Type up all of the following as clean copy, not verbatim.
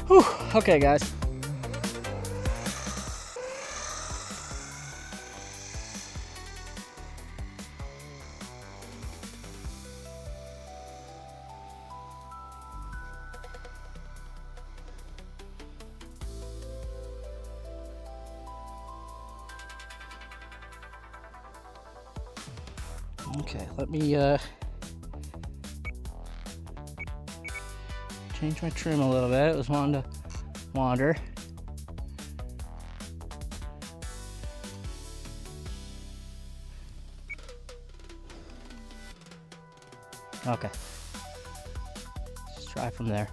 Whew. Okay, guys. Okay, let me change my trim a little bit. It was wanting to wander. Okay. Let's try from there.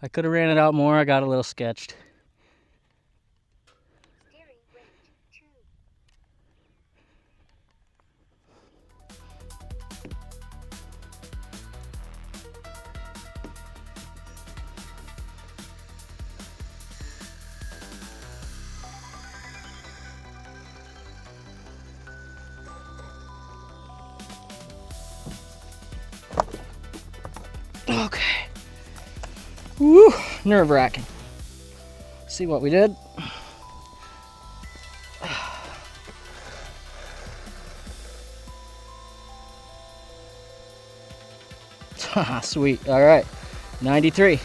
I could have ran it out more. I got a little sketched. Okay. Woo, nerve-wracking. See what we did? Sweet. All right. 93.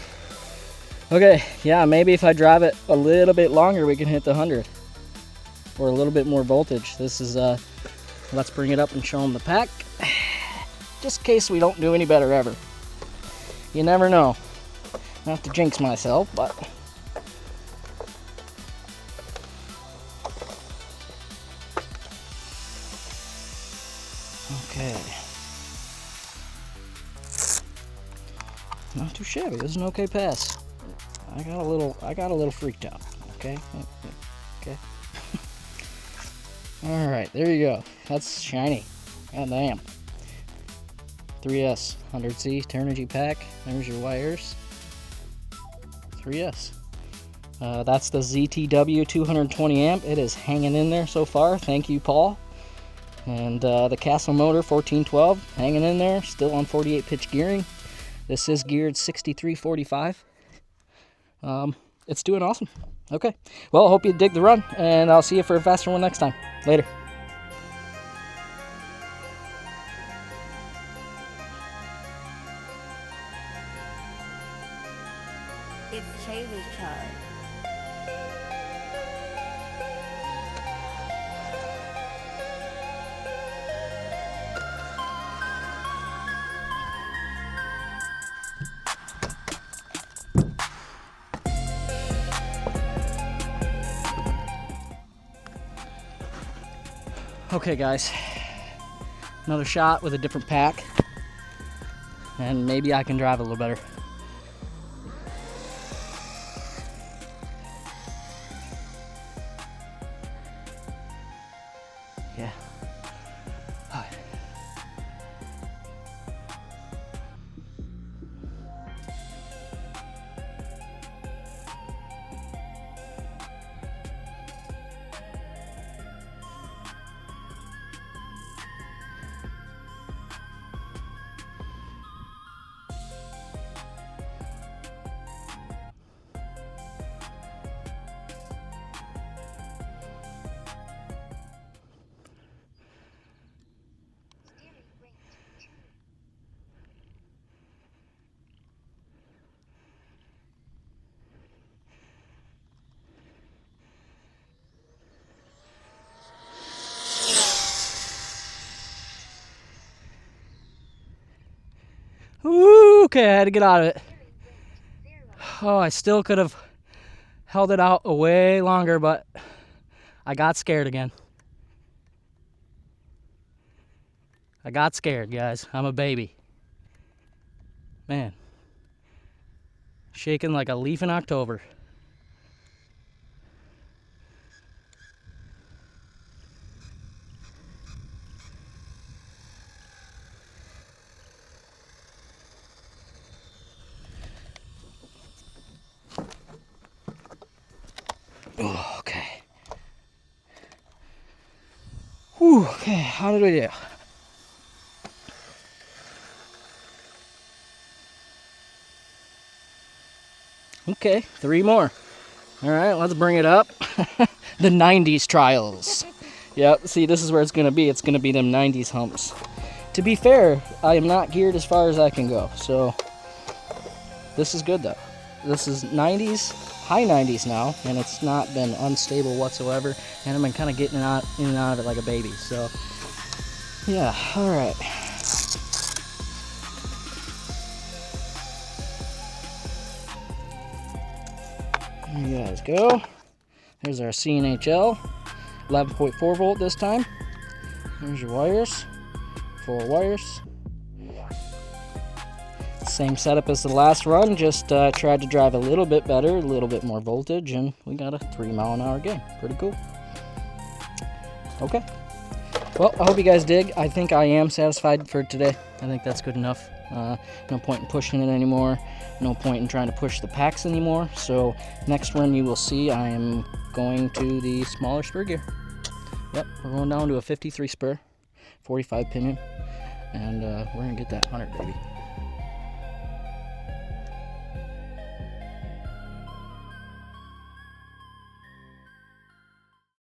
Okay. Yeah, maybe if I drive it a little bit longer, we can hit the 100. Or a little bit more voltage. This is, let's bring it up and show them the pack. Just in case we don't do any better ever. You never know. Not to jinx myself, but okay. Not too shabby. This is an okay pass. I got a little freaked out. Okay. Okay. All right, there you go. That's shiny. God damn. 3S 100C Turnigy pack. There's your wires. 3S. That's the ZTW 220 amp. It is hanging in there so far. Thank you, Paul. And the Castle motor 1412 hanging in there, still on 48 pitch gearing. This is geared 6345. It's doing awesome. Okay. Well, I hope you dig the run, and I'll see you for a faster one next time. Later. It's Chaylee's turn. Okay, guys. Another shot with a different pack, and maybe I can drive a little better. Yeah. All right. Ooh, okay, I had to get out of it. Oh, I still could have held it out way longer, but I got scared again. I got scared, guys. I'm a baby. Man. Shaking like a leaf in October. Oh, okay. Whew, okay, how did we do? Okay, 3 more. All right, let's bring it up. The 90s trials. Yep, see, this is where it's gonna be. It's gonna be them 90s humps. To be fair, I am not geared as far as I can go, so this is good though. This is 90s, high 90s now, and it's not been unstable whatsoever, and I've been kind of getting in and out of it like a baby, so yeah, all right. There you guys go. There's our CNHL, 11.4 volt this time. There's your wires, 4 wires. Same setup as the last run, just tried to drive a little bit better, a little bit more voltage, and we got a 3-mile-an-hour gain. Pretty cool. Okay. Well, I hope you guys dig. I think I am satisfied for today. I think that's good enough. No point in pushing it anymore. No point in trying to push the packs anymore. So next run you will see I am going to the smaller spur gear. Yep, we're going down to a 53 spur, 45 pinion, and we're going to get that 100, baby.